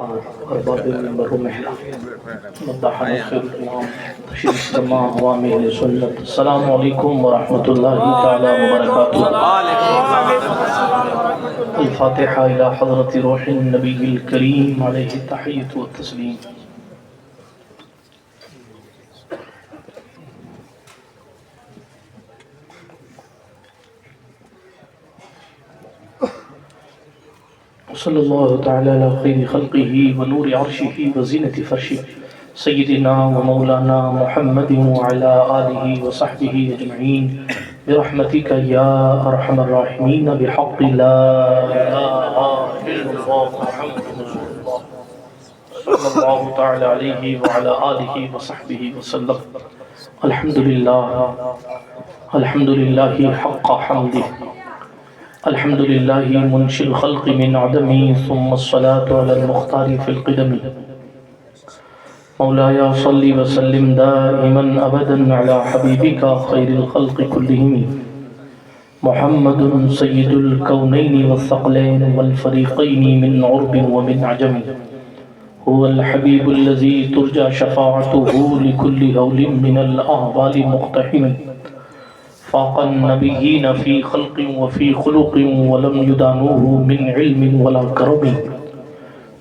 أرباب المنبر ومحرا مدحنا خير الكلام تشريف السماء عوامل السنة. السلام عليكم ورحمة الله تعالى وبركاته. الفاتحة إلى حضرة روح النبي الكريم عليه التحية والتسليم. صلی اللہ تعالی علی خیر خلقہ ونور عرشہ وزینۃ فرشہ سیدنا و مولانا محمد وعلی آلہ وصحبہ اجمعین برحمتک یا ارحم الراحمین بحق لا الہ الا اللہ محمد رسول اللہ صلی اللہ تعالی علیہ وعلی آلہ وصحبہ وسلم. الحمدللہ حق حمدہ الحمد لله منشي الخلق من عدم ثم الصلاة على المختار في القدم. مولاي صل وسلم دائما أبدا على حبيبك خير الخلق كلهم محمد سيد الكونين والثقلين والفريقين من عرب ومن عجم. هو الحبيب الذي ترجى شفاعته لكل هول من الأهوال مقتحم. فاق النبيين في خلق وفي خلق ولم يدانوه من علم ولا كرم.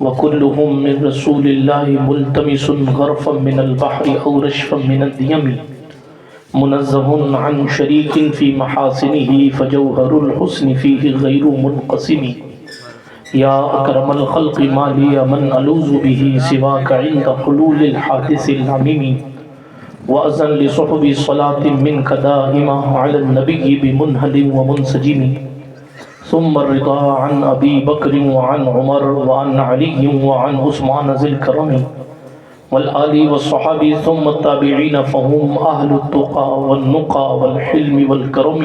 وكلهم من رسول الله ملتمس غرفا من البحر أو رشفا من الديم. منزه عن شريك في محاسنه فجوهر الحسن فيه غير منقسم. يا أكرم الخلق ما لي من ألوذ به سواك عند حلول الحادث العميم. وأذن لصحب صلاة منك دائما على النبي بمنهل ومنسجم. ثم الرضا عن أبي بكر وعن عمر وعن علي وعن عثمان ذي الكرم والآل والصحابة ثم التابعين فهم أهل التقى والنقى والحلم والكرم.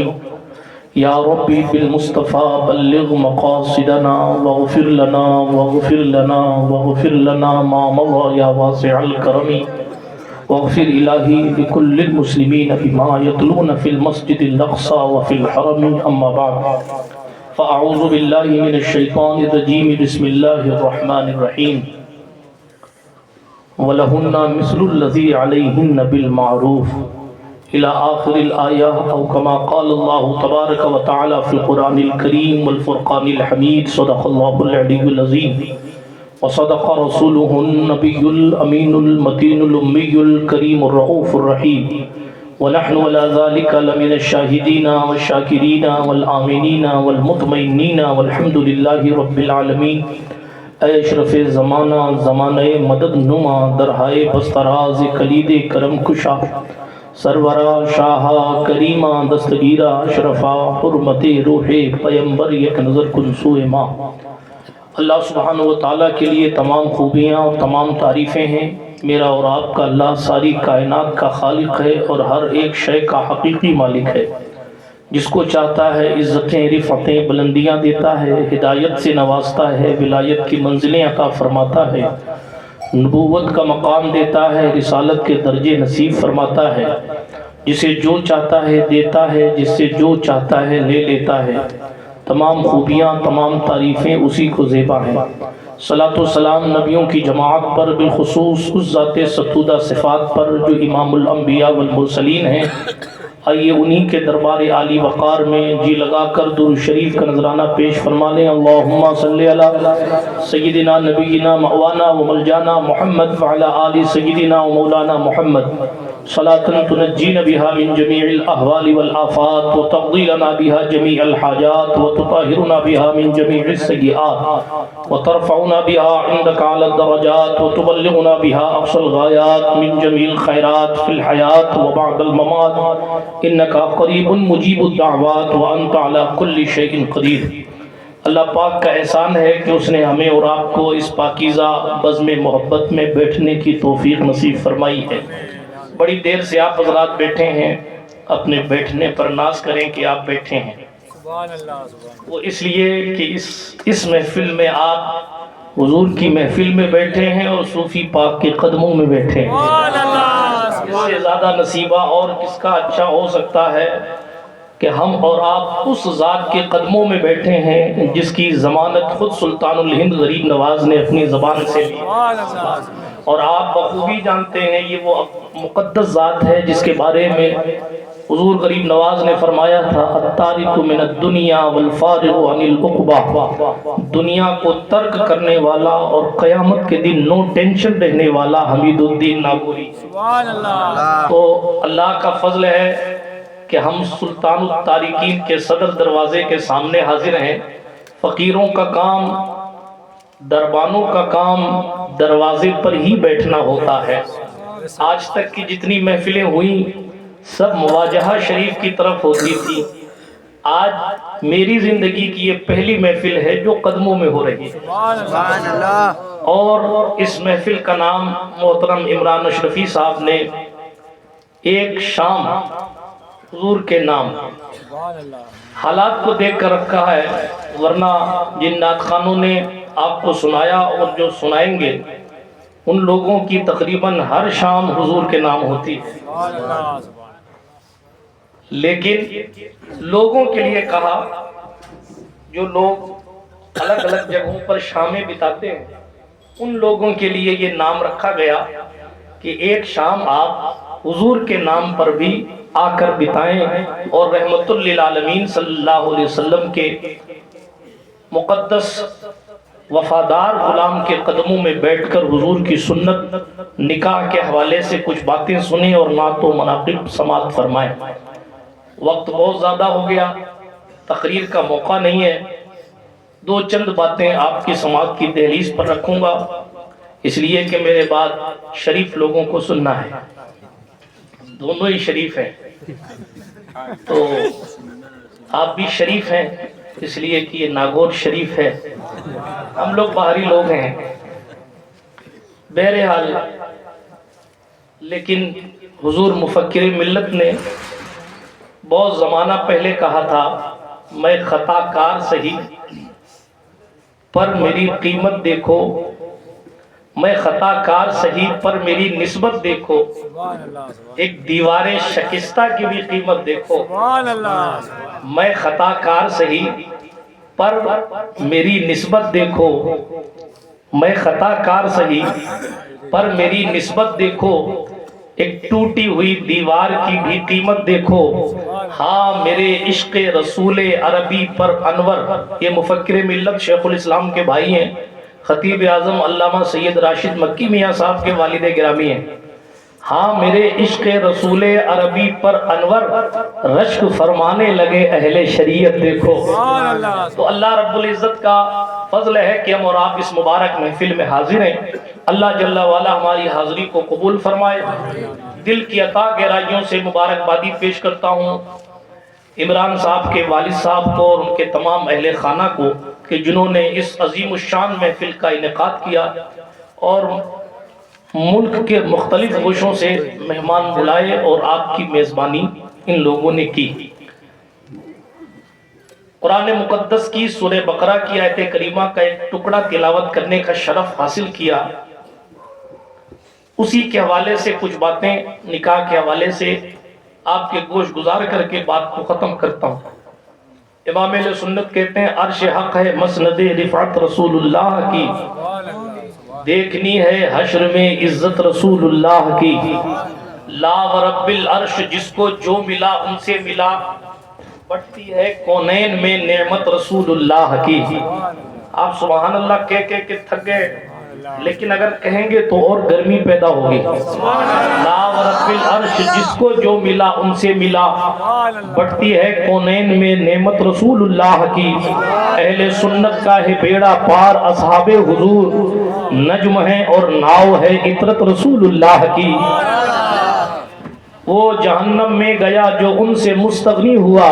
يا ربي بالمصطفى بلغ مقاصدنا واغفر لنا واغفر لنا واغفر لنا ما مضى يا واسع الكرم. واغفر إلهي لكل المسلمين بما يتلون في المسجد الأقصى وفي الحرم. أما بعد فأعوذ بالله من الشيطان الرجيم. بسم الله الرحمن الرحيم. ولهن مثل الذي عليهن بالمعروف إلى آخر الآية أو كما قال الله تبارك وتعالى في القرآن الكريم والفرقان الحميد. صدق الله العلي العظيم وصدق رسوله النبي الأمين المتين الأمي الكريم الرؤوف الرحيم. ونحن على ذلك لمن الشاهدين والشاكرين والآمنين والمطمئنين والحمد لله رب العالمين. اے اشرف زمانہ زمانہ مدد نما درہائے بستراز کلید کرم کشا سرورا شاہا کریمہ دستگیرہ اشرفا حرمت روح پیمبر یک نظر کنسو ماں. اللہ سبحانہ و تعالیٰ کے لیے تمام خوبیاں اور تمام تعریفیں ہیں. میرا اور آپ کا اللہ ساری کائنات کا خالق ہے اور ہر ایک شے کا حقیقی مالک ہے. جس کو چاہتا ہے عزتیں رفعتیں بلندیاں دیتا ہے، ہدایت سے نوازتا ہے، ولایت کی منزلیں عطا فرماتا ہے، نبوت کا مقام دیتا ہے، رسالت کے درجے نصیب فرماتا ہے. جسے جو چاہتا ہے دیتا ہے، جس سے جو چاہتا ہے لے لیتا ہے. تمام خوبیاں تمام تعریفیں اسی کو زیبا ہیں. صلاۃ و سلام نبیوں کی جماعت پر، بالخصوص اس ذات ستودہ صفات پر جو امام الانبیاء والمرسلین ہیں. آئیے انہی کے دربار عالی وقار میں جی لگا کر درود شریف کا نذرانہ پیش فرما لیں. اللہم صلی علی سیدنا نبینا موانا و ملجانا محمد وعلی آل سیدنا و مولانا محمد صلاة تنجینا بها من جمیع الاحوال والآفات وتقضی لنا بها جمیع الحاجات وتطہرنا بها من جمیع السیئات وترفعنا بها عندك على الدرجات وتبلغنا بها اقصى الغایات من جمیع الخیرات فی الحیات وبعد الممات انك قریب مجیب الدعوات وانت على كل شیء قدیر. اللہ پاک کا احسان ہے کہ اس نے ہمیں اور آپ کو اس پاکیزہ بزم محبت میں بیٹھنے کی توفیق نصیب فرمائی ہے. بڑی دیر سے آپ حضرات بیٹھے ہیں، اپنے بیٹھنے پر ناز کریں کہ آپ بیٹھے ہیں. وہ اس لیے کہ اس محفل میں آپ حضور کی محفل میں بیٹھے ہیں اور صوفی پاک کے قدموں میں بیٹھے ہیں. اس سے زیادہ نصیبہ اور کس کا اچھا ہو سکتا ہے کہ ہم اور آپ اس ذات کے قدموں میں بیٹھے ہیں جس کی ضمانت خود سلطان الہند غریب نواز نے اپنی زبان سے لی، اور آپ بخوبی جانتے ہیں یہ وہ مقدس ذات ہے جس کے بارے میں حضور غریب نواز نے فرمایا تھا التارک من الدنیا والفارغ عن العقبہ، دنیا کو ترک کرنے والا اور قیامت کے دن نو ٹینشن رہنے والا حمید الدین ناگوری۔ تو اللہ کا فضل ہے کہ ہم سلطان التارکین کے صدر دروازے کے سامنے حاضر ہیں۔ فقیروں کا کام، دربانوں کا کام دروازے پر ہی بیٹھنا ہوتا ہے۔ آج تک کی جتنی محفلیں ہوئیں سب مواجہہ شریف کی طرف ہوتی تھی، آج میری زندگی کی یہ پہلی محفل ہے جو قدموں میں ہو رہی ہے، اور اس محفل کا نام محترم عمران اشرفی صاحب نے ایک شام حضور کے نام، حالات کو دیکھ کر رکھا ہے، ورنہ جن نعت خانوں نے آپ کو سنایا اور جو سنائیں گے ان لوگوں کی تقریباً ہر شام حضور کے نام ہوتی ہے، لیکن لوگوں کے لیے کہا جو لوگ الگ الگ جگہوں پر شامیں بتاتے ہیں ان لوگوں کے لیے یہ نام رکھا گیا کہ ایک شام آپ حضور کے نام پر بھی آ کر بتائیں اور رحمت للعالمین صلی اللہ علیہ وسلم کے مقدس وفادار غلام کے قدموں میں بیٹھ کر حضور کی سنت نکاح کے حوالے سے کچھ باتیں سنیں اور نعت و مناقب سماعت فرمائیں۔ وقت بہت زیادہ ہو گیا، تقریر کا موقع نہیں ہے، دو چند باتیں آپ کی سماعت کی دہلیز پر رکھوں گا، اس لیے کہ میرے بعد شریف لوگوں کو سننا ہے، دونوں ہی شریف ہیں، تو آپ بھی شریف ہیں اس لیے کہ یہ ناگور شریف ہے، ہم لوگ باہری لوگ ہیں۔ بہرحال لیکن حضور مفکر ملت نے بہت زمانہ پہلے کہا تھا میں خطا کار سہی پر میری قیمت دیکھو، میں خطا کار سہی پر میری نسبت دیکھو، ایک دیوار شکستہ کی بھی قیمت دیکھو، میں خطا کار سہی پر میری نسبت دیکھو، میں خطا کار سہی پر میری نسبت دیکھو، ایک ٹوٹی ہوئی دیوار کی بھی قیمت دیکھو، ہاں میرے عشق رسول عربی پر انور۔ یہ مفکر ملت شیخ الاسلام کے بھائی ہیں، خطیب اعظم علامہ سید راشد مکی میاں صاحب کے والد گرامی ہیں۔ ہاں میرے عشق رسول عربی پر انور، رشک فرمانے لگے اہل شریعت دیکھو۔ تو اللہ رب العزت کا فضل ہے کہ ہم اور آپ اس مبارک محفل میں حاضر ہیں، اللہ جل وعلا ہماری حاضری کو قبول فرمائے۔ دل کی عطا گہرائیوں سے مبارکبادی پیش کرتا ہوں عمران صاحب کے والد صاحب کو اور ان کے تمام اہل خانہ کو کہ جنہوں نے اس عظیم الشان محفل کا انعقاد کیا اور ملک کے مختلف گوشوں سے مہمان بلائے اور آپ کی میزبانی ان لوگوں نے کی۔ قرآن مقدس کی سورہ بقرہ کی آیت کریمہ کا ایک ٹکڑا تلاوت کرنے کا شرف حاصل کیا، اسی کے حوالے سے کچھ باتیں نکاح کے حوالے سے آپ کے گوش گزار کر کے بات کو ختم کرتا ہوں۔ امام اہل سنت کہتے ہیں عرش حق ہے مسند رفعت رسول اللہ کی، دیکھنی ہے حشر میں عزت رسول اللہ کی، لا ورب العرش جس کو جو ملا ان سے ملا، بڑھتی ہے کونین میں نعمت رسول اللہ کی۔ آپ سبحان اللہ کہہ کے تھک گئے، لیکن اگر کہیں گے تو اور گرمی پیدا ہوگی۔ لا ورب العرش جس کو جو ملا ان سے ملا، بڑھتی ہے کونین میں نعمت رسول اللہ کی۔ اہل سنت کا ہے بیڑا پار اصحاب حضور، نجم ہے اور ناؤ ہے عطرت رسول اللہ کی۔ وہ جہنم میں گیا جو ان سے مستغنی ہوا،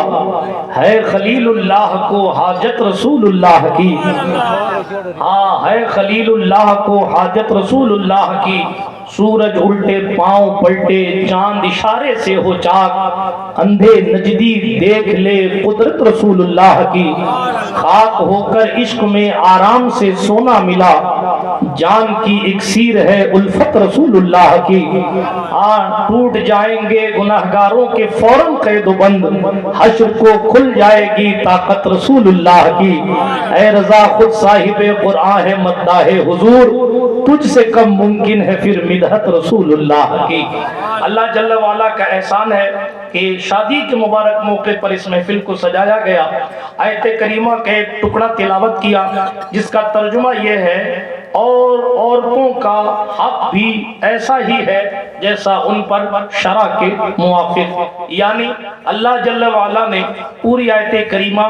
ہے خلیل اللہ کو حاجت رسول اللہ کی۔ ہاں ہے خلیل اللہ کو حاجت رسول اللہ کی، سورج الٹے پاؤں پلٹے چاند اشارے سے ہو چاک، اندھے نجدی دیکھ لے قدرت رسول اللہ کی۔ خاک ہو کر عشق میں آرام سے سونا ملا، جان کی اکسیر ہے الفت رسول اللہ کی، ٹوٹ جائیں گے گناہگاروں کے فوراً قید و بند، حشر کو کھل جائے گی طاقت رسول اللہ کی۔ اے رضا خود صاحب قرآن ہے مداح حضور، تجھ سے کم ممکن ہے پھر مدحت رسول اللہ کی۔ اللہ جل وعلا کا احسان ہے کہ شادی کے مبارک موقع پر اس محفل کو سجایا گیا۔ آیت کریمہ کا ایک ٹکڑا تلاوت کیا جس کا ترجمہ یہ ہے، اور عورتوں کا حق بھی ایسا ہی ہے جیسا ان پر شرع کے موافق، یعنی اللہ جل وعلا نے پوری آیت کریمہ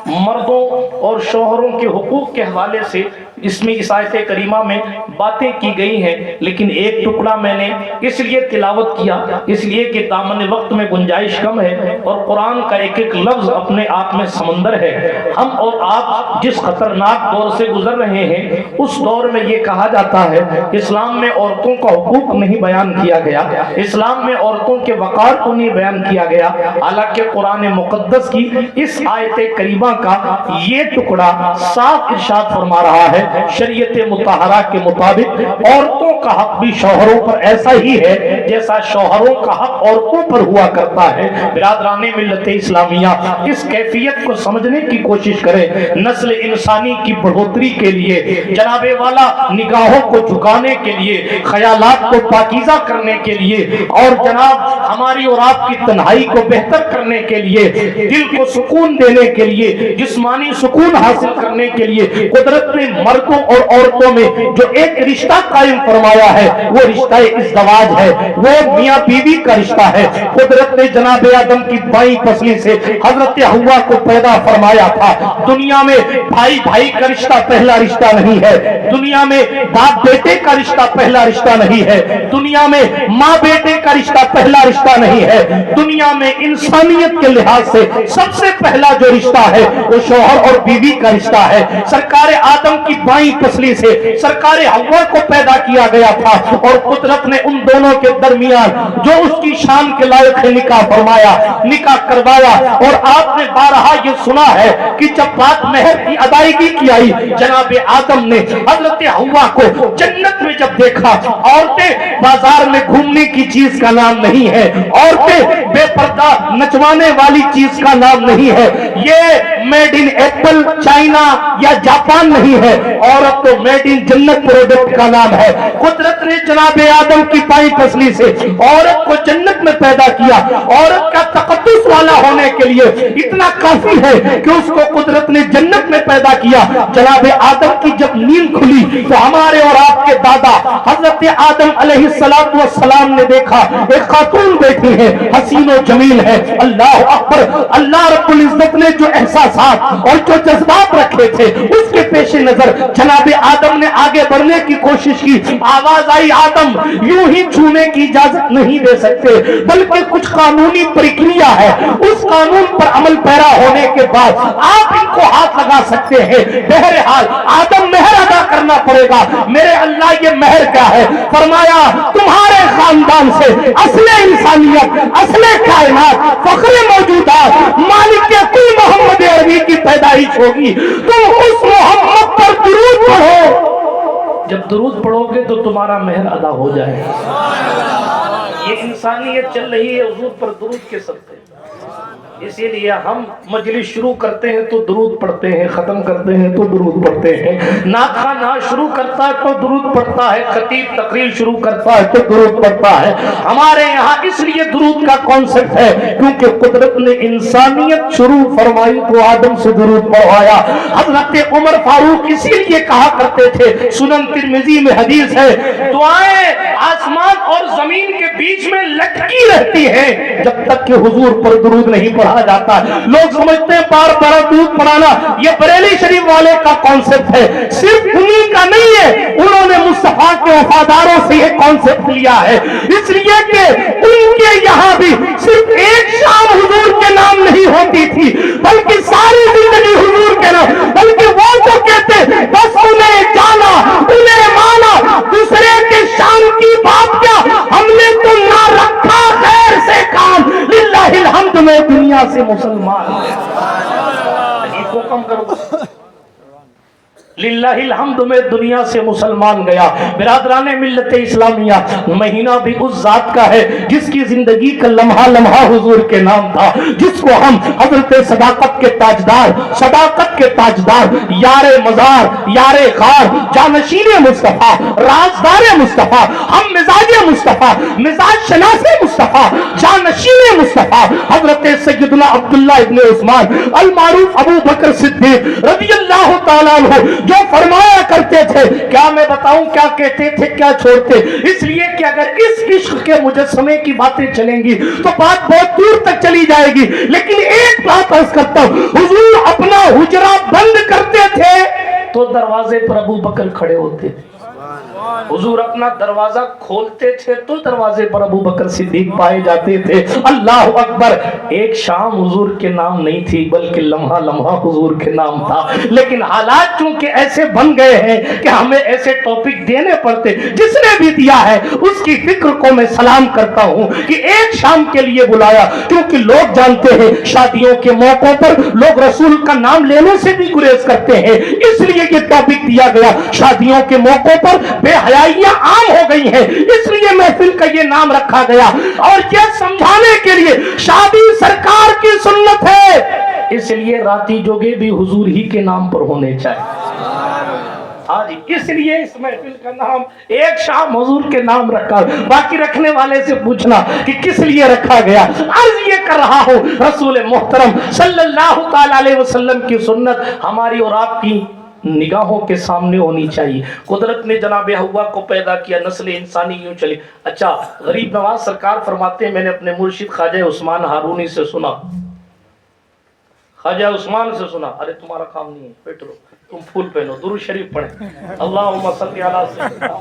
مردوں اور شوہروں کے حقوق کے حوالے سے اس میں اس آیت کریمہ میں باتیں کی گئی ہیں، لیکن ایک ٹکڑا میں نے اس لیے تلاوت کیا اس لیے کہ دامن وقت میں گنجائش کم ہے اور قرآن کا ایک ایک لفظ اپنے آپ میں سمندر ہے۔ ہم اور آپ جس خطرناک دور سے گزر رہے ہیں اس دور میں یہ کہا جاتا ہے اسلام میں عورتوں کا حقوق نہیں بیان کیا گیا، اسلام میں عورتوں کے وقار کو نہیں بیان کیا گیا، حالانکہ قرآن مقدس کی اس آیت کریمہ کا یہ ٹکڑا صاف ارشاد فرما رہا ہے شریعت مطہرہ کے مطابق عورتوں کا حق بھی شوہروں پر ایسا ہی ہے جیسا شوہروں کا حق عورتوں پر ہوا کرتا ہے۔ برادران ملت اسلامیہ اس کیفیت کو سمجھنے کی کوشش کریں، نسل انسانی کی بڑھوتری کے لیے، جناب والا نگاہوں کو جھکانے کے لیے، خیالات کو پاکیزہ کرنے کے لیے، اور جناب ہماری اور آپ کی تنہائی کو بہتر کرنے کے لیے، دل کو سکون دینے کے لیے، جسمانی سکون حاصل کرنے کے لیے قدرت نے مردوں اور عورتوں میں جو ایک رشتہ قائم فرمایا ہے وہ رشتہ ازدواج ہے، وہ میاں بیوی کا رشتہ ہے۔ قدرت نے جناب آدم کی بائیں پسلی سے حضرت حوا کو پیدا فرمایا تھا۔ دنیا میں بھائی بھائی کا رشتہ پہلا رشتہ نہیں ہے، دنیا میں باپ بیٹے کا رشتہ پہلا رشتہ نہیں ہے، دنیا میں ماں بیٹے کا رشتہ پہلا رشتہ نہیں ہے، دنیا میں انسانیت کے لحاظ سے سب سے پہلا جو رشتہ ہے وہ شوہر اور بیوی کا رشتہ ہے۔ سرکار آدم کی بائیں پسلی سے سرکار حوا کو پیدا کیا گیا تھا اور قدرت نے ان دونوں کے درمیان جو اس کی شان کے لائق ہے نکاح فرمایا، نکاح کروایا۔ اور آپ نے بارہا یہ سنا ہے کہ جب بات مہر کی ادائیگی کی آئی، جناب آدم نے حضرت حوا کو جنت میں جب دیکھا، عورتیں بازار میں گھومنے کی چیز کا نام نہیں ہے، عورتیں بے پردہ نچوانے والی چیز کا نام نہیں ہے، یہ میڈ ان ایپل چائنا یا جاپان نہیں ہے، عورت تو میڈ ان جنت پروڈکٹ کا نام ہے۔ قدرت نے جناب آدم کی بائیں پسلی سے عورت کو جنت میں پیدا کیا۔ عورت کا تقدس والا ہونے کے لیے اتنا کافی ہے کہ اس کو قدرت نے جنت میں پیدا کیا۔ جناب آدم کی جب نیند کھلی تو ہمارے اور آپ کے دادا حضرت آدم علیہ السلام نے دیکھا ایک خاتون بیٹھی ہے، حسین و جمیل ہے۔ اللہ اکبر! اللہ رب العزت نے جو احساسات اور جو جذبات رکھے تھے اس کے پیش نظر جناب آدم نے آگے بڑھنے کی کوشش کی۔ آواز آئی، آدم یوں ہی چھونے کی اجازت نہیں دے سکتے، بلکہ کچھ قانونی پرکریا ہے، اس قانون پر عمل پیرا ہونے کے بعد آپ ان کو ہاتھ لگا سکتے ہیں۔ بہرحال آدم مہر ادا کرنا پڑے گا۔ میرے اللہ یہ مہر کیا ہے؟ فرمایا تمہارے خاندان سے اصل انسانیت، اصل کائنات، فخر موجودات، مالک کل محمد عربی کی پیدائش ہوگی۔ تم اس محمد پر درود پڑھو۔ جب درود پڑھو گے تو تمہارا مہر ادا ہو جائے گا۔ یہ انسانیت چل رہی ہے حضور پر درود کے صدقے۔ اسی لیے ہم مجلس شروع کرتے ہیں تو درود پڑھتے ہیں، ختم کرتے ہیں تو درود پڑھتے ہیں۔ نعت خواں نعت شروع کرتا ہے تو درود پڑھتا ہے، خطیب تقریر شروع کرتا ہے تو درود پڑھتا ہے۔ ہمارے یہاں اس لیے درود کا کانسیپٹ ہے کیونکہ قدرت نے انسانیت شروع فرمائی تو آدم سے درود پڑھوایا۔ حضرت عمر فاروق اسی لیے کہا کرتے تھے، سنن ترمذی میں حدیث ہے، دعائیں آسمان اور زمین کے بیچ میں لٹکی رہتی ہیں جب تک کہ حضور پر درود نہیں پڑھا جاتا۔ لوگ سمجھتے ہیں بار بار درود پڑھانا یہ بریلی شریف والے کا کانسیپٹ ہے، صرف انہی کا نہیں ہے، انہوں نے مصطفیٰ کے وفاداروں سے یہ کانسیپٹ لیا ہے، اس لیے کہ ان کے یہاں بھی صرف ایک شام حضور کے نام نہیں ہوتی تھی بلکہ ساری زندگی حضور کے نام، بلکہ وہ تو کہتے بس انہیں جانا انہیں مانا، دوسرے کے شام کی بات کیا، ہم نے تو نہ رکھا خیر سے کام، للہ الحمد میں دنیا سے مسلمان۔ یہ کو کم کرو للہ الحمد میں دنیا سے مسلمان گیا. برادران ملت اسلامیہ, مہینہ بھی اس ذات کا ہے جس کی زندگی کا لمحہ لمحہ حضور کے نام تھا, جس کو ہم حضرت صداقت کے تاجدار, یار مزار, یار غار, جانشین مصطفیٰ, رازدار مصطفیٰ, ہم مزاج مصطفیٰ, مزاج شناس مصطفیٰ, جانشین مصطفیٰ حضرت سیدنا عبداللہ ابن عثمان المعروف ابو بکر صدیق رضی اللہ تعالیٰ عنہ, جو فرمایا کرتے تھے, کیا میں بتاؤں کیا کہتے تھے کیا چھوڑتے, اس لیے کہ اگر اس عشق کے مجسمے کی باتیں چلیں گی تو بات بہت دور تک چلی جائے گی, لیکن ایک بات عرض کرتا ہوں, حضور اپنا حجرہ بند کرتے تھے تو دروازے پر ابو بکر کھڑے ہوتے تھے, حضور اپنا دروازہ کھولتے تھے تو دروازے پر ابو بکر صدیق پائے جاتے تھے. اللہ اکبر. ایک شام حضور کے نام نہیں تھی بلکہ لمحہ لمحہ حضور کے نام تھا, لیکن حالات چونکہ ایسے بن گئے ہیں کہ ہمیں ایسے ٹاپک دینے پڑتے. جس نے بھی دیا ہے اس کی فکر کو میں سلام کرتا ہوں کہ ایک شام کے لیے بلایا, کیونکہ لوگ جانتے ہیں شادیوں کے موقعوں پر لوگ رسول کا نام لینے سے بھی گریز کرتے ہیں, اس لیے یہ ٹاپک دیا گیا. شادیوں کے موقعوں پر بے حیائیاں عام ہو گئی ہیں, اس لیے محفل کا یہ نام رکھا گیا, اور یہ سمجھانے کے لیے شادی سرکار کی سنت ہے, اس لیے راتی جوگے بھی حضور ہی کے نام پر ہونے چاہیے. آج اس لیے اس محفل کا نام ایک شام حضور کے نام رکھا. باقی رکھنے والے سے پوچھنا کہ کس لیے رکھا گیا. عرض یہ کر رہا ہوں, رسول محترم صلی اللہ تعالی علیہ وسلم کی سنت ہماری اور آپ کی نگاہوں کے سامنے ہونی چاہیے. قدرت نے جناب حوا کو پیدا کیا, نسل انسانی یوں چلی. اچھا, غریب نواز سرکار فرماتے ہیں, میں نے اپنے مرشد خواجہ عثمان ہارونی سے سنا, خواجہ عثمان سے سنا, ارے تمہارا کام نہیں ہے, بیٹھ لو, تم پھول پہنو, درود شریف پڑھیں. اللہم صلی علی سیدنا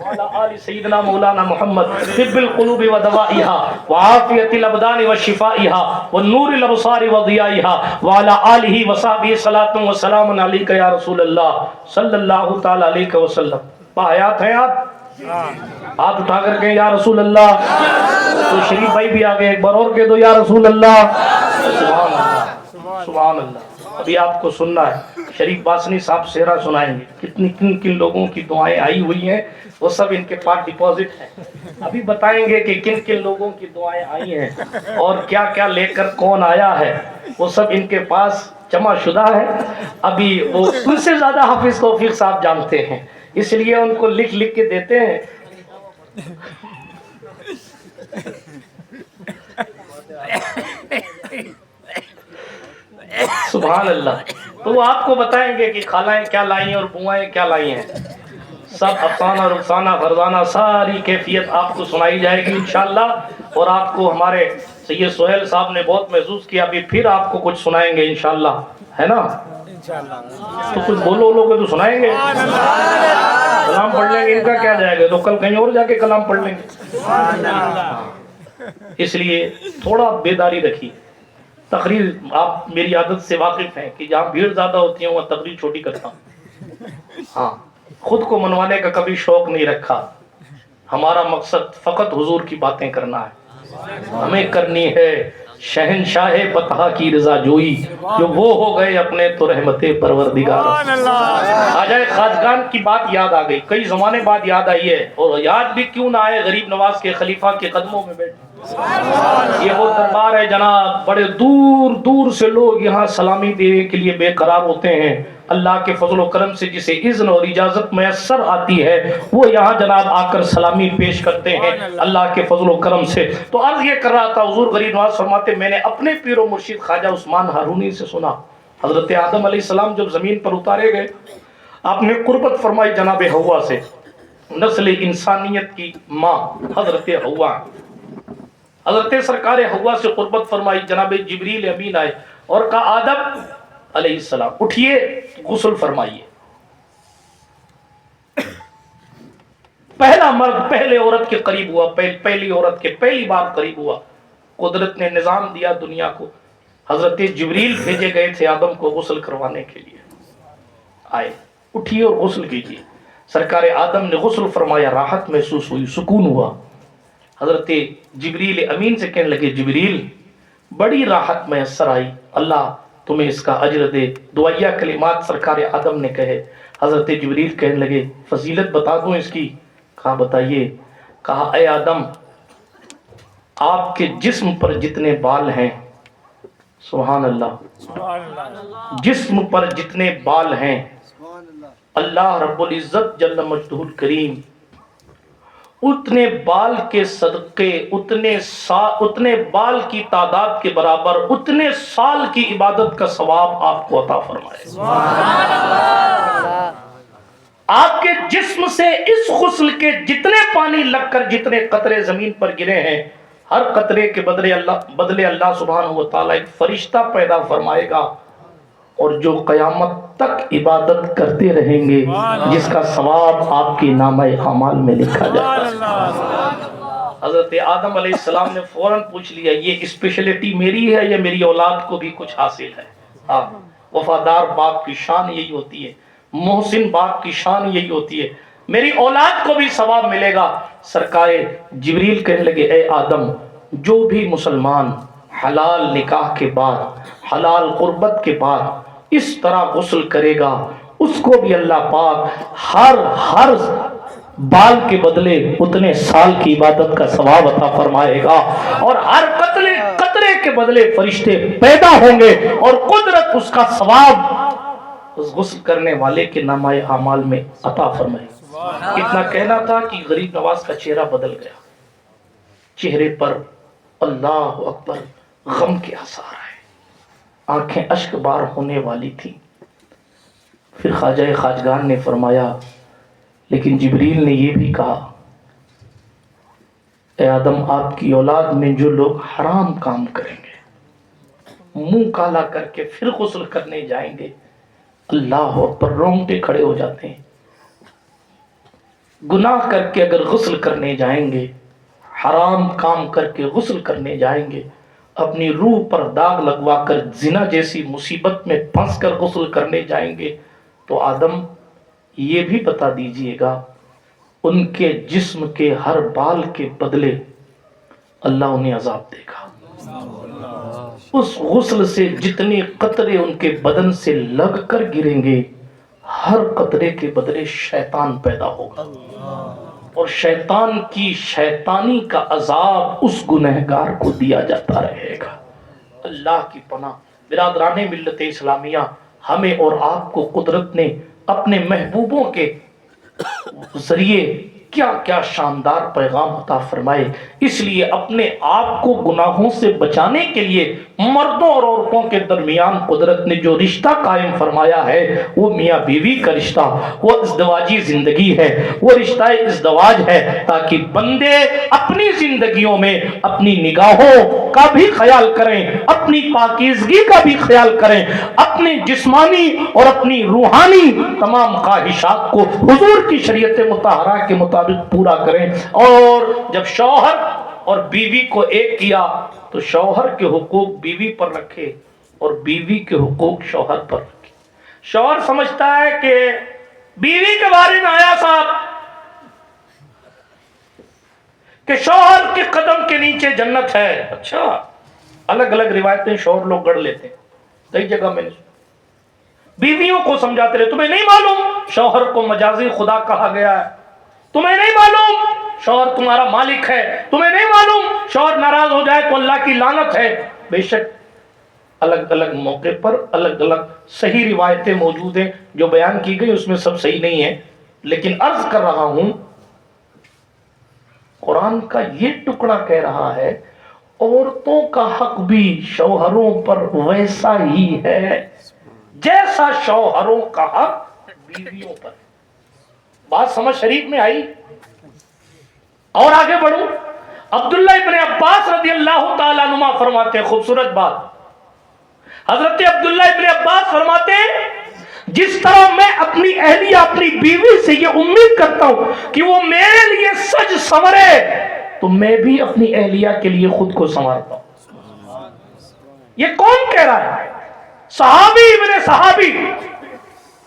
وعلی آل سیدنا مولانا محمد طب القلوب ودوائها وعافیت الابدان وشفائها والنور الابصار وضیائها وعلی آلہ وصحبہ صلاۃ وسلام علیک یا رسول اللہ صلی اللہ تعالی علیہ وسلم. باحیات ہیں آپ, ہاتھ اٹھا کر کہیں یا رسول اللہ. تو شریف بھائی بھی آگے ایک بار اور کہہ دو یا رسول اللہ. سبحان اللہ, سبحان اللہ. ابھی آپ کو سننا ہے, شریف باسنی صاحب سیرا سنائیں گے, کتنی کن کن لوگوں کی دعائیں آئی ہوئی ہیں, وہ سب ان کے پاس ڈپازٹ ہیں. ابھی بتائیں گے کہ کن کن لوگوں کی دعائیں آئی ہیں اور کیا کیا لے کر کون آیا ہے, وہ سب ان کے پاس جمع شدہ ہے. ابھی وہ ان سے زیادہ حافظ توفیق صاحب جانتے ہیں, اس لیے ان کو لکھ لکھ کے دیتے ہیں. سبحان اللہ. تو وہ آپ کو بتائیں گے کہ خالائیں کیا لائی ہیں اور بوائیں کیا لائی ہیں. سب افسانہ رخسانہ فرزانہ ساری کیفیت آپ کو سنائی جائے گی انشاءاللہ. اور آپ کو ہمارے سید سہیل صاحب نے بہت محسوس کیا, ابھی پھر آپ کو کچھ سنائیں گے انشاءاللہ, ہے نا. تو کچھ بولو لوگ تو سنائیں گے, کلام پڑھ لیں گے, ان کا کیا جائے گا, تو کل کہیں اور جا کے کلام پڑھ لیں گے. اس لیے تھوڑا بیداری رکھیے. تقریر آپ میری عادت سے واقف ہیں کہ جہاں بھیڑ زیادہ ہوتی ہے وہاں تقریر چھوٹی کرتا ہوں. ہاں, خود کو منوانے کا کبھی شوق نہیں رکھا. ہمارا مقصد فقط حضور کی باتیں کرنا ہے. ہمیں کرنی ہے شہنشاہ بطحا کی رضا جوئی, جو وہ ہو گئے اپنے تو رحمت پروردگار. خواجہ خواجگان کی بات یاد آ گئی, کئی زمانے بعد یاد آئی ہے, اور یاد بھی کیوں نہ آئے, غریب نواز کے خلیفہ کے قدموں میں بیٹھے. یہ وہ دربار ہے جناب, بڑے دور دور سے لوگ یہاں سلامی دینے کے لیے بے قرار ہوتے ہیں. اللہ کے فضل و کرم سے جسے اذن اور اجازت میسر آتی ہے وہ یہاں جناب آ کر سلامی پیش کرتے ہیں اللہ کے فضل و کرم سے. تو عرض یہ کر رہا تھا, حضور غریب نواز فرماتے میں نے اپنے پیر و مرشد خواجہ عثمان ہارونی سے سنا, حضرت آدم علیہ السلام جب زمین پر اتارے گئے آپ نے قربت فرمائی جناب حوا سے. نسل انسانیت کی ماں حضرت حوا, حضرت سرکار حوا سے قربت فرمائی. جناب جبریل امین آئے اور کہا آدم علیہ السلام اٹھئے غسل فرمائیے. پہلا مرد پہلے عورت کے قریب ہوا, پہلی عورت کے پہلی بار قریب ہوا. قدرت نے نظام دیا دنیا کو, حضرت جبریل بھیجے گئے تھے آدم کو غسل کروانے کے لیے. آئے, اٹھیے اور غسل کیجیے. سرکار آدم نے غسل فرمایا, راحت محسوس ہوئی, سکون ہوا. حضرت جبریل امین سے کہنے لگے جبریل بڑی راحت میسر آئی, اللہ تمہیں اس کا اجر دے۔ دعائیہ کلمات سرکار آدم نے کہے، حضرت جبریل کہنے لگے فضیلت بتا دوں اس کی؟ کہا بتائیے۔ کہا اے آدم، آپ کے جسم پر جتنے بال ہیں، سبحان اللہ، جسم پر جتنے بال ہیں، اللہ رب العزت جل مجدہ الکریم اتنے بال کے صدقے، اتنے بال کی تعداد کے برابر اتنے سال کی عبادت کا ثواب آپ کو عطا فرمائے۔ آپ کے جسم سے اس غسل کے جتنے پانی لگ کر جتنے قطرے زمین پر گرے ہیں، ہر قطرے کے بدلے اللہ سبحانہ و تعالیٰ ایک فرشتہ پیدا فرمائے گا، اور جو قیامت تک عبادت کرتے رہیں گے، جس کا ثواب آپ کی نامہ اعمال میں لکھا جائے گا۔ حضرت آدم علیہ السلام نے فوراً پوچھ لیا یہ اسپیشلٹی میری ہے یا میری اولاد کو بھی کچھ حاصل ہے؟ ہاں، وفادار باپ کی شان یہی ہوتی ہے، محسن باپ کی شان یہی ہوتی ہے، میری اولاد کو بھی ثواب ملے گا۔ سرکار جبریل کہنے لگے اے آدم، جو بھی مسلمان حلال نکاح کے بعد، حلال قربت کے بعد اس طرح غسل کرے گا، اس کو بھی اللہ پاک ہر بال کے بدلے اتنے سال کی عبادت کا ثواب عطا فرمائے گا، اور ہر قطرے کے بدلے فرشتے پیدا ہوں گے، اور قدرت اس کا ثواب اس غسل کرنے والے کے نامہ اعمال میں عطا فرمائے۔ اتنا کہنا تھا کہ غریب نواز کا چہرہ بدل گیا، چہرے پر اللہ اکبر غم کے آثار آئے، آنکھیں اشک بار ہونے والی تھی۔ پھر خواجہ خواجگان نے فرمایا لیکن جبریل نے یہ بھی کہا اے آدم، آپ کی اولاد میں جو لوگ حرام کام کریں گے، منہ کالا کر کے پھر غسل کرنے جائیں گے، اللہ اکبر رونگٹے کھڑے ہو جاتے ہیں۔ گناہ کر کے اگر غسل کرنے جائیں گے، حرام کام کر کے غسل کرنے جائیں گے، اپنی روح پر داغ لگوا کر زنا جیسی مصیبت میں پھنس کر غسل کرنے جائیں گے، تو آدم یہ بھی بتا دیجئے گا ان کے جسم کے ہر بال کے بدلے اللہ انہیں عذاب دے گا۔ اس غسل سے جتنے قطرے ان کے بدن سے لگ کر گریں گے، ہر قطرے کے بدلے شیطان پیدا ہوگا، اور شیطان کی شیطانی کا عذاب اس گنہگار کو دیا جاتا رہے گا۔ اللہ کی پناہ۔ برادران ملت اسلامیہ، ہمیں اور آپ کو قدرت نے اپنے محبوبوں کے ذریعے کیا کیا شاندار پیغام عطا فرمائے۔ اس لیے اپنے آپ کو گناہوں سے بچانے کے لیے مردوں اور عورتوں کے درمیان قدرت نے جو رشتہ قائم فرمایا ہے، وہ میاں بیوی کا رشتہ، وہ ازدواجی زندگی ہے، وہ رشتہ ازدواج ہے، تاکہ بندے اپنی زندگیوں میں اپنی نگاہوں کا بھی خیال کریں، اپنی پاکیزگی کا بھی خیال کریں، اپنی جسمانی اور اپنی روحانی تمام خواہشات کو حضور کی شریعت مطہرہ کے مطابق پورا کریں۔ اور جب شوہر اور بیوی کو ایک کیا تو شوہر کے حقوق بیوی پر رکھے اور بیوی کے حقوق شوہر پر رکھے۔ شوہر سمجھتا ہے کہ بیوی کے بارے میں آیا صاحب کہ شوہر کے قدم کے نیچے جنت ہے۔ اچھا، الگ الگ روایتیں شوہر لوگ گڑھ لیتے ہیں، کئی جگہ میں نے بیویوں کو سمجھاتے رہے تمہیں نہیں معلوم شوہر کو مجازی خدا کہا گیا ہے، تمہیں نہیں معلوم شوہر تمہارا مالک ہے، تمہیں نہیں معلوم شوہر ناراض ہو جائے تو اللہ کی لعنت ہے۔ بے شک الگ الگ موقع پر الگ الگ صحیح روایتیں موجود ہیں، جو بیان کی گئی اس میں سب صحیح نہیں ہے، لیکن عرض کر رہا ہوں قرآن کا یہ ٹکڑا کہہ رہا ہے عورتوں کا حق بھی شوہروں پر ویسا ہی ہے جیسا شوہروں کا حق بیویوں پر۔ بات سمجھ شریف میں آئی؟ اور آگے بڑھوں، عبداللہ ابن عباس رضی اللہ تعالیٰ عنہ فرماتے ہیں، خوبصورت بات، حضرت عبداللہ ابن عباس فرماتے ہیں جس طرح میں اپنی اہلیہ اپنی بیوی سے یہ امید کرتا ہوں کہ وہ میرے لیے سج سنورے، تو میں بھی اپنی اہلیہ کے لیے خود کو سنوارتا ہوں۔ یہ کون کہہ رہا ہے؟ صحابی ابن صحابی،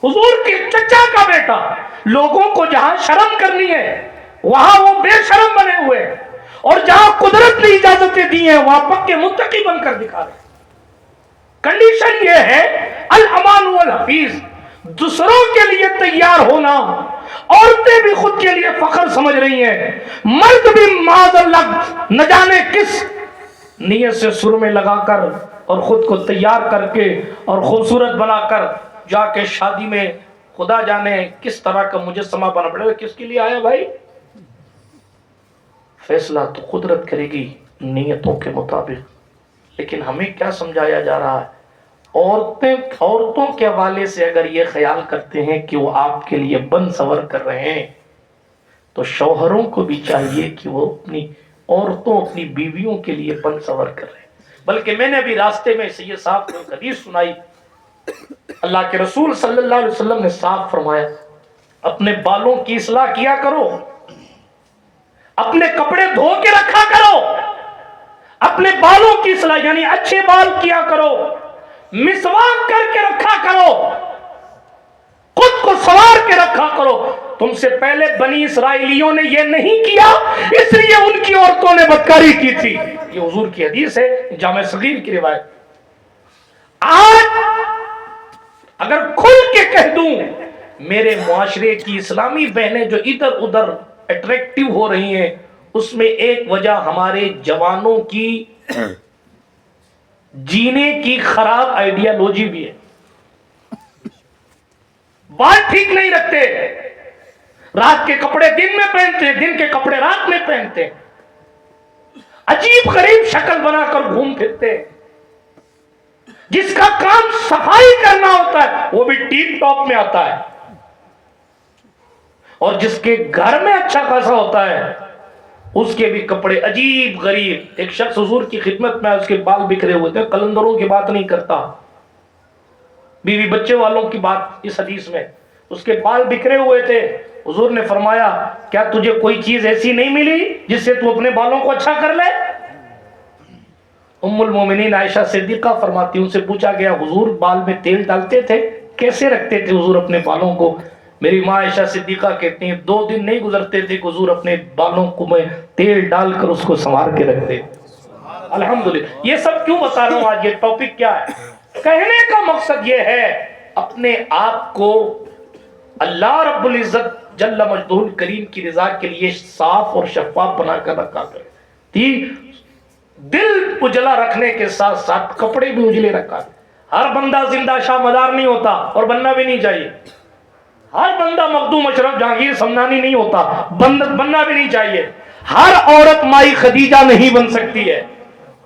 حضور کے چچا کا بیٹا۔ لوگوں کو جہاں شرم کرنی ہے وہاں وہ بے شرم بنے ہوئے، اور جہاں قدرت نے اجازتیں دی ہیں وہاں پکے متقی بن کر دکھا رہے۔ کنڈیشن یہ ہے الامان والحفیظ، دوسروں کے لیے تیار ہونا. عورتیں بھی خود کے لیے فخر سمجھ رہی ہیں، مرد بھی معاذ اللہ نہ جانے کس نیت سے سرمے لگا کر اور خود کو تیار کر کے اور خوبصورت بنا کر جا کے شادی میں خدا جانے کس طرح کا مجسمہ بنا پڑے گا. کس کے لیے آیا بھائی؟ فیصلہ تو قدرت کرے گی نیتوں کے مطابق. لیکن ہمیں کیا سمجھایا جا رہا ہے؟ عورتوں کے حوالے سے اگر یہ خیال کرتے ہیں کہ وہ آپ کے لیے بن سور کر رہے ہیں تو شوہروں کو بھی چاہیے کہ وہ اپنی عورتوں اپنی بیویوں کے لیے بن سور کر رہے ہیں. بلکہ میں نے ابھی راستے میں سید صاحب کو ایک حدیث سنائی. اللہ کے رسول صلی اللہ علیہ وسلم نے صاف فرمایا اپنے بالوں کی اصلاح کیا کرو، اپنے کپڑے دھو کے رکھا کرو، اپنے بالوں کی اصلاح یعنی اچھے بال کیا کرو، مسواک کر کے رکھا کرو، خود کو سنوار کے رکھا کرو. تم سے پہلے بنی اسرائیلیوں نے یہ نہیں کیا، اس لیے ان کی عورتوں نے بدکاری کی تھی. یہ حضور کی حدیث ہے، جامع صغیر کی روایت. آج اگر کھل کے کہہ دوں میرے معاشرے کی اسلامی بہنیں جو ادھر ادھر اٹریکٹیو ہو رہی ہیں، اس میں ایک وجہ ہمارے جوانوں کی جینے کی خراب آئیڈیالوجی بھی ہے. بات ٹھیک نہیں رکھتے، رات کے کپڑے دن میں پہنتے ہیں، دن کے کپڑے رات میں پہنتے ہیں، عجیب غریب شکل بنا کر گھوم پھرتے ہیں. جس کا کام صفائی کرنا ہوتا ہے وہ بھی ٹیپ ٹاپ میں آتا ہے، اور جس کے گھر میں اچھا خاصا ہوتا ہے اس کے بھی کپڑے عجیب غریب. ایک شخص حضور کی خدمت میں اس کے بال بکھرے ہوئے تھے، قلندروں کی بات نہیں کرتا، بیوی بچے والوں کی بات. اس حدیث میں اس کے بال بکھرے ہوئے تھے. حضور نے فرمایا کیا تجھے کوئی چیز ایسی نہیں ملی جس سے تو اپنے بالوں کو اچھا کر لے؟ ام المومنین عائشہ صدیقہ فرماتی، ان سے پوچھا گیا حضور بال میں تیل ڈالتے تھے، کیسے رکھتے تھے حضور اپنے بالوں کو؟ میری ماں عائشہ صدیقہ کہتی ہیں 2 دن نہیں گزرتے تھے کہ حضور اپنے بالوں کو میں تیل ڈال کر اس کو سنوار کے رکھتے. الحمدللہ. یہ سب کیوں بتا رہا ہوں؟ آج یہ ٹاپک کیا ہے؟ کہنے کا مقصد یہ ہے اپنے آپ کو اللہ رب العزت جل مجدہ الکریم کی رضا کے لیے صاف اور شفاف بنا کر رکھا کرے. دل اجلا رکھنے کے ساتھ ساتھ کپڑے بھی اجلے رکھا. ہر بندہ زندہ شاہ مدار نہیں ہوتا اور بننا بھی نہیں چاہیے. ہر بندہ مخدوم اشرف جہانگیر سمنانی نہیں ہوتا، بننا بھی نہیں چاہیے. ہر عورت مائی خدیجہ نہیں بن سکتی ہے.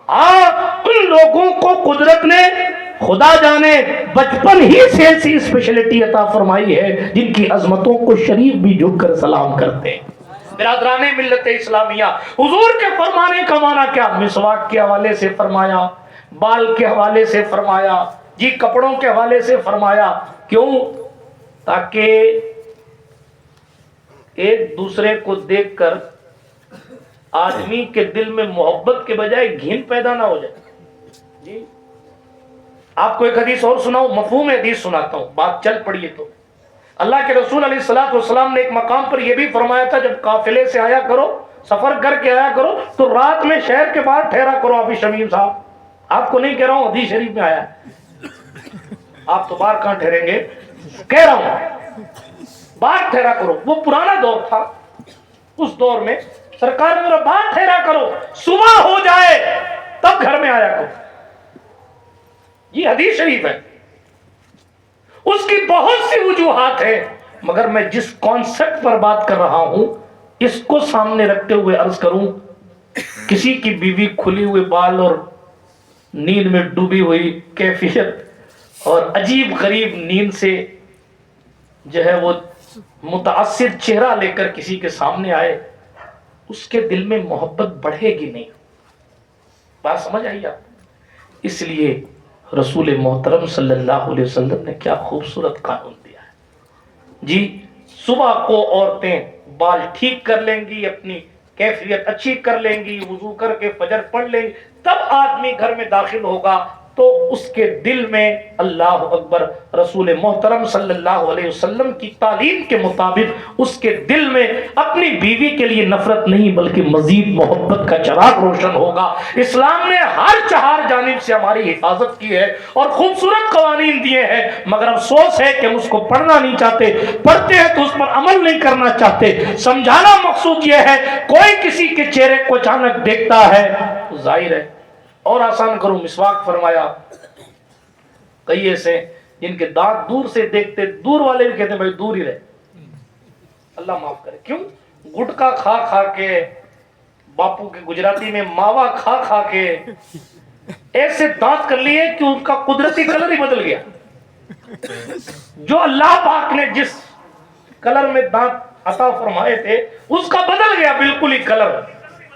ہاں ان لوگوں کو قدرت نے خدا جانے بچپن ہی سے ایسی اسپیشلٹی عطا فرمائی ہے جن کی عظمتوں کو شریف بھی جھک کر سلام کرتے ہیں. برادران ملت اسلامیہ، حضور کے فرمانے کا معنی کیا؟ مسواک کے حوالے سے فرمایا، بال کے حوالے سے فرمایا، جی کپڑوں کے حوالے سے فرمایا. کیوں؟ تاکہ ایک دوسرے کو دیکھ کر آدمی کے دل میں محبت کے بجائے گھن پیدا نہ ہو جائے. جی آپ کو ایک حدیث اور سناؤں، مفہوم حدیث سناتا ہوں، بات چل پڑی تو. اللہ کے رسول علیہ الصلوۃ والسلام نے ایک مقام پر یہ بھی فرمایا تھا جب قافلے سے آیا کرو، سفر کر کے آیا کرو تو رات میں شہر کے باہر ٹھہرا کرو. آپ شمیم صاحب، آپ کو نہیں کہہ رہا ہوں، حدیث شریف میں آیا ہے. آپ تو باہر کہاں ٹھہریں گے؟ کہہ رہا ہوں باہر ٹھہرا کرو. وہ پرانا دور تھا، اس دور میں سرکار نے میرا باہر ٹھہرا کرو، صبح ہو جائے تب گھر میں آیا کرو. یہ حدیث شریف ہے. اس کی بہت سی وجوہات ہیں، مگر میں جس کانسیپٹ پر بات کر رہا ہوں اس کو سامنے رکھتے ہوئے عرض کروں، کسی کی بیوی کھلی ہوئے بال اور نیند میں ڈوبی ہوئی کیفیت اور عجیب غریب نیند سے جو ہے وہ متاثر چہرہ لے کر کسی کے سامنے آئے، اس کے دل میں محبت بڑھے گی نہیں. بات سمجھ آئی آپ؟ اس لیے رسول محترم صلی اللہ علیہ وسلم نے کیا خوبصورت قانون دیا ہے. جی صبح کو عورتیں بال ٹھیک کر لیں گی، اپنی کیفیت اچھی کر لیں گی، وضو کر کے فجر پڑھ لیں گی، تب آدمی گھر میں داخل ہوگا تو اس کے دل میں اللہ اکبر رسول محترم صلی اللہ علیہ وسلم کی تعلیم کے مطابق اس کے دل میں اپنی بیوی کے لیے نفرت نہیں بلکہ مزید محبت کا چراغ روشن ہوگا۔ اسلام نے ہر چہار جانب سے ہماری حفاظت کی ہے اور خوبصورت قوانین دیے ہیں، مگر افسوس ہے کہ ہم اس کو پڑھنا نہیں چاہتے، پڑھتے ہیں تو اس پر عمل نہیں کرنا چاہتے۔ سمجھانا مقصود یہ ہے، کوئی کسی کے چہرے کو اچانک دیکھتا ہے تو ظاہر ہے، اور آسان کرو، مسواک فرمایا۔ کئی ایسے جن کے دانت دور سے دیکھتے، دور والے بھی کہتے ہیں بھائی دور ہی رہے، اللہ معاف کرے۔ کیوں؟ گٹکا کھا کھا کے، باپو کے گجراتی میں ماوا کھا کھا کے ایسے دانت کر لیے کہ ان کا قدرتی کلر ہی بدل گیا۔ جو اللہ پاک نے جس کلر میں دانت عطا فرمائے تھے اس کا بدل گیا بالکل ہی کلر۔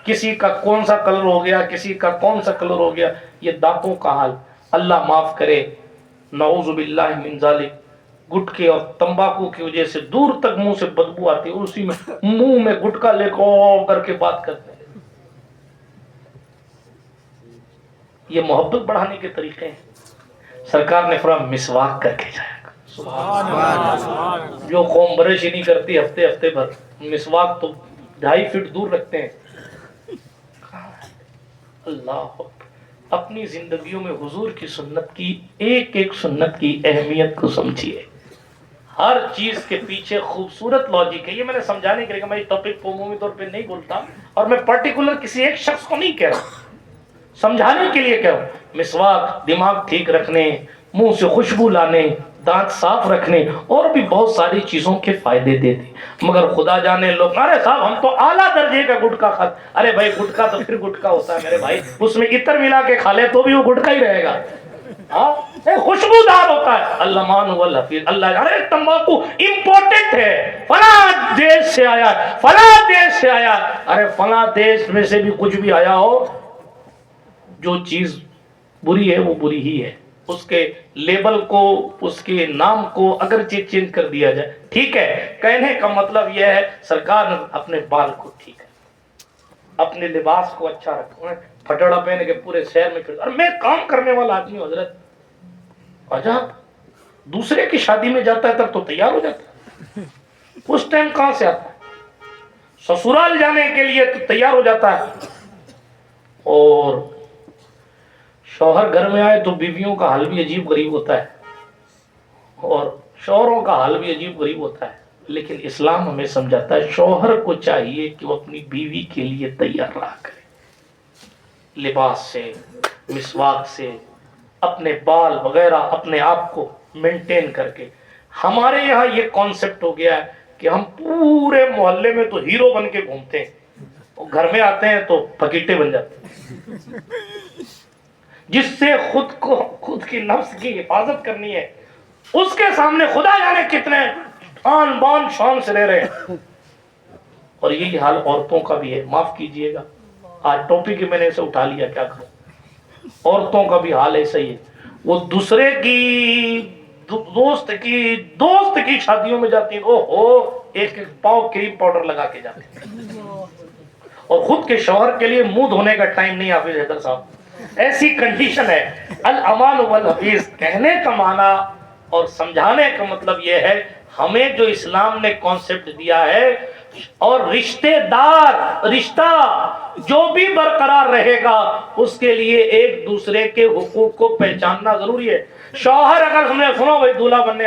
کسی کا کون سا کلر ہو گیا، کسی کا کون سا کلر ہو گیا، یہ دانتوں کا حال۔ اللہ معاف کرے، نعوذ باللہ من ذالک۔ گٹکے اور تمباکو کی وجہ سے دور تک منہ سے بدبو آتی ہے، اسی میں منہ میں گٹکا لے کر کے بات کرتے ہیں۔ یہ محبت بڑھانے کے طریقے ہیں۔ سرکار نے فرمایا مسواک کر کے جائے گا۔ سبحان اللہ۔ جو قوم برش ہی نہیں کرتی ہفتے ہفتے بھر، مسواک تو 2.5 فٹ دور رکھتے ہیں۔ اللہ اپنی زندگیوں میں حضور کی سنت کی ایک ایک سنت کی اہمیت کو سمجھیے۔ ہر چیز کے پیچھے خوبصورت لاجک ہے۔ یہ میں نے سمجھانے کے لیے کہ میں اس ٹاپک کو عمومی طور پہ نہیں بولتا اور میں پرٹیکولر کسی ایک شخص کو نہیں کہہ رہا، سمجھانے کے لیے کہہ رہا ہوں۔ مسواک دماغ ٹھیک رکھنے، منہ سے خوشبو لانے، دانت صاف رکھنے اور بھی بہت ساری چیزوں کے فائدے دیتے، مگر خدا جانے لوگ ارے صاحب ہم تو اعلیٰ درجے کا گٹکا کھاتے۔ ارے بھائی گٹکا تو پھر گٹکا ہوتا ہے میرے بھائی، اس میں عطر ملا کے کھا لے تو بھی وہ گٹکا ہی رہے گا، خوشبودار ہوتا ہے۔ اللہ مان والحفیظ، اللہ ارے تمباکو امپورٹنٹ ہے، فلاں دیش سے آیا، فلاں دیش سے آیا۔ ارے فلاں دیش میں سے بھی کچھ بھی آیا ہو، جو چیز بری ہے وہ بری ہی ہے، اس کے لیبل کو، اس کے نام کو اگرچہ چینج کر دیا جائے ٹھیک ہے۔ کہنے کا مطلب یہ ہے سرکار نے اپنے بال کو ٹھیک ہے، اپنے لباس کو اچھا رکھو، پھٹڑا پہن کے پورے شہر میں پھر۔ اور میں کام کرنے والا آدمی ہوں حضرت، عجب دوسرے کی شادی میں جاتا ہے تب تو تیار ہو جاتا ہے، اس ٹائم کہاں سے آتا ہے؟ سسرال جانے کے لیے تو تیار ہو جاتا ہے، اور شوہر گھر میں آئے تو بیویوں کا حال بھی عجیب غریب ہوتا ہے اور شوہروں کا حال بھی عجیب غریب ہوتا ہے۔ لیکن اسلام ہمیں سمجھاتا ہے شوہر کو چاہیے کہ وہ اپنی بیوی کے لیے تیار رہا کرے، لباس سے، مسواک سے، اپنے بال وغیرہ اپنے آپ کو مینٹین کر کے۔ ہمارے یہاں یہ کانسیپٹ ہو گیا ہے کہ ہم پورے محلے میں تو ہیرو بن کے گھومتے ہیں، اور گھر میں آتے ہیں تو پکیٹے بن جاتے ہیں۔ جس سے خود کی نفس کی حفاظت کرنی ہے، اس کے سامنے خدا جانے کتنے آن بان شان سے رہ رہے ہیں۔ اور یہی حال عورتوں کا بھی ہے، معاف کیجئے گا آج ٹاپک میں نے اسے اٹھا لیا، کیا کروں، عورتوں کا بھی حال ایسا ہی ہے۔ وہ دوسرے کی دوست کی شادیوں میں جاتی ہیں، ایک پاؤ کریم پاؤڈر لگا کے جاتے ہیں، اور خود کے شوہر کے لیے منہ دھونے کا ٹائم نہیں حافظ حیدر صاحب۔ ایسی کنڈیشن ہے۔ الامان والحفیظ کہنے کا معنی اور سمجھانے کا مطلب یہ ہے، ہمیں جو اسلام نے کانسیپٹ دیا ہے، اور رشتہ جو بھی برقرار رہے گا اس کے لیے ایک دوسرے کے حقوق کو پہچاننا ضروری ہے۔ شوہر اگر ہم نے سنو بھائی دولہا بن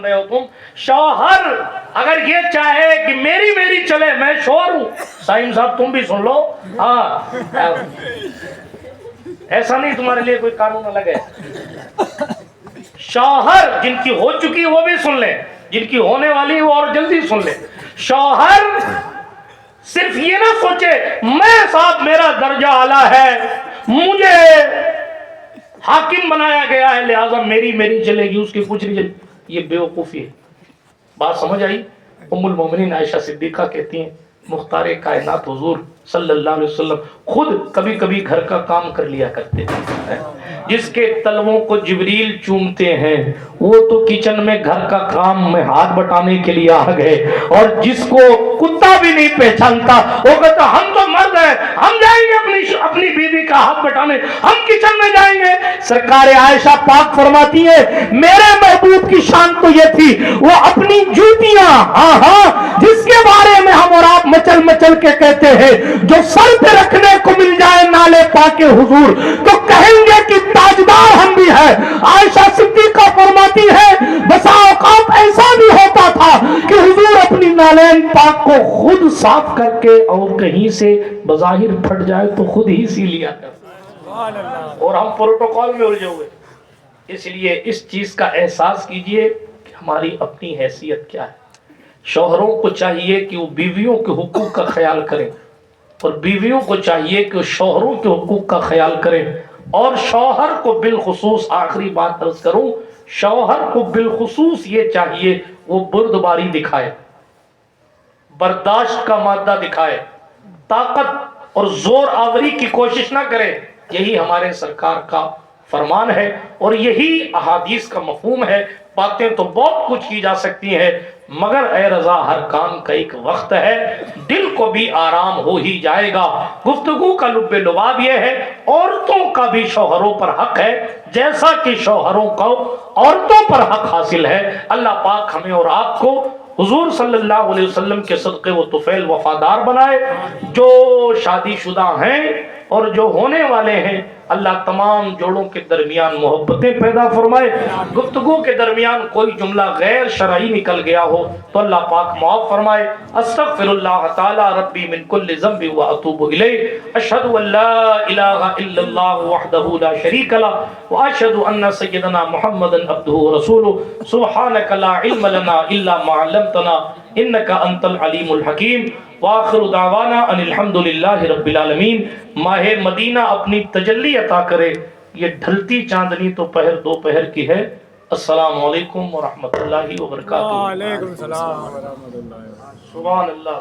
رہے ہو تم، شوہر اگر یہ چاہے کہ میری چلے، میں شوہر ہوں، سائم صاحب تم بھی سن لو، ہاں ایسا نہیں تمہارے لیے کوئی قانون الگ ہے۔ شوہر جن کی ہو چکی وہ بھی سن لیں، جن کی ہونے والی وہ اور جلدی سن لیں۔ شوہر صرف یہ نہ سوچے میں صاحب میرا درجہ اعلیٰ ہے، مجھے حاکم بنایا گیا ہے لہذا میری چلے گی، اس کی کچھ نہیں چلے، یہ بے وقوفی ہے۔ بات سمجھ آئی؟ ام المومنین عائشہ صدیقہ کہتی ہیں مختار کائنات حضور صلی اللہ علیہ وسلم خود کبھی کبھی گھر کا کام کر لیا کرتے تھے. جس کے تلووں کو جبریل چومتے ہیں وہ تو کچن میں گھر کا کام میں ہاتھ بٹانے کے لیے آ گئے, اور جس کو کتا بھی نہیں پہچانتا وہ کہتا ہم تو مرد ہیں, ہم جائیں گے اپنی بیوی کا ہاتھ بٹانے, ہم کچن میں جائیں گے. سرکار عائشہ پاک فرماتی ہے میرے محبوب کی شان تو یہ تھی وہ اپنی جوتیاں جس کے بارے میں ہم اور آپ مچل مچل کے کہتے ہیں جو سر پہ رکھنے کو مل جائے نالے پاک حضور تو کہیں گے کہ تاجدار ہم بھی ہیں. عائشہ صدیقہ فرماتی ہے بسا اوقات ایسا بھی ہوتا تھا کہ حضور اپنی نالین پاک کو خود صاف کر کے اور کہیں سے بظاہر پھٹ جائے تو خود ہی سی لیا کرتے, اور ہم پروٹوکول میں الجھے ہوئے. اس لیے اس چیز کا احساس کیجئے کہ ہماری اپنی حیثیت کیا ہے. شوہروں کو چاہیے کہ وہ بیویوں کے حقوق کا خیال کریں, اور بیویوں کو چاہیے کہ وہ شوہروں کے حقوق کا خیال کریں. اور شوہر کو بالخصوص آخری بات عرض کروں, شوہر کو بالخصوص یہ چاہیے وہ بردباری دکھائے, برداشت کا مادہ دکھائے, طاقت اور زور آوری کی کوشش نہ کرے. یہی ہمارے سرکار کا فرمان ہے اور یہی احادیث کا مفہوم ہے. باتیں تو بہت کچھ کی جا سکتی ہیں مگر اے رضا ہر کام کا ایک وقت ہے, دل کو بھی آرام ہو ہی جائے گا. گفتگو کا لب لباب یہ ہے عورتوں کا بھی شوہروں پر حق ہے جیسا کہ شوہروں کو عورتوں پر حق حاصل ہے. اللہ پاک ہمیں اور آپ کو حضور صلی اللہ علیہ وسلم کے صدقے و طفیل وفادار بنائے. جو شادی شدہ ہیں اور جو ہونے والے ہیں اللہ تمام جوڑوں کے درمیان محبتیں پیدا فرمائے. گفتگو کے درمیان کوئی جملہ غیر شرعی نکل گیا ہو تو اللہ پاک معاف فرمائے. استغفر اللہ تعالی ربی من کل ذنب واتوب الیہ. اشہد ان لا الہ الا اللہ وحدہ لا شریک لہ واشہد ان سیدنا محمدا عبدہ ورسولہ. سبحانک لا علم لنا الا ما علمتنا انک انت العلیم الحکیم. وآخر دعوانا ان الحمدللہ رب العالمین. ماہ مدینہ اپنی تجلی عطا کرے. یہ ڈھلتی چاندنی تو پہر دوپہر کی ہے. السلام علیکم ورحمۃ اللہ وبرکاتہ. وعلیکم السلام ورحمۃ اللہ. سبحان اللہ.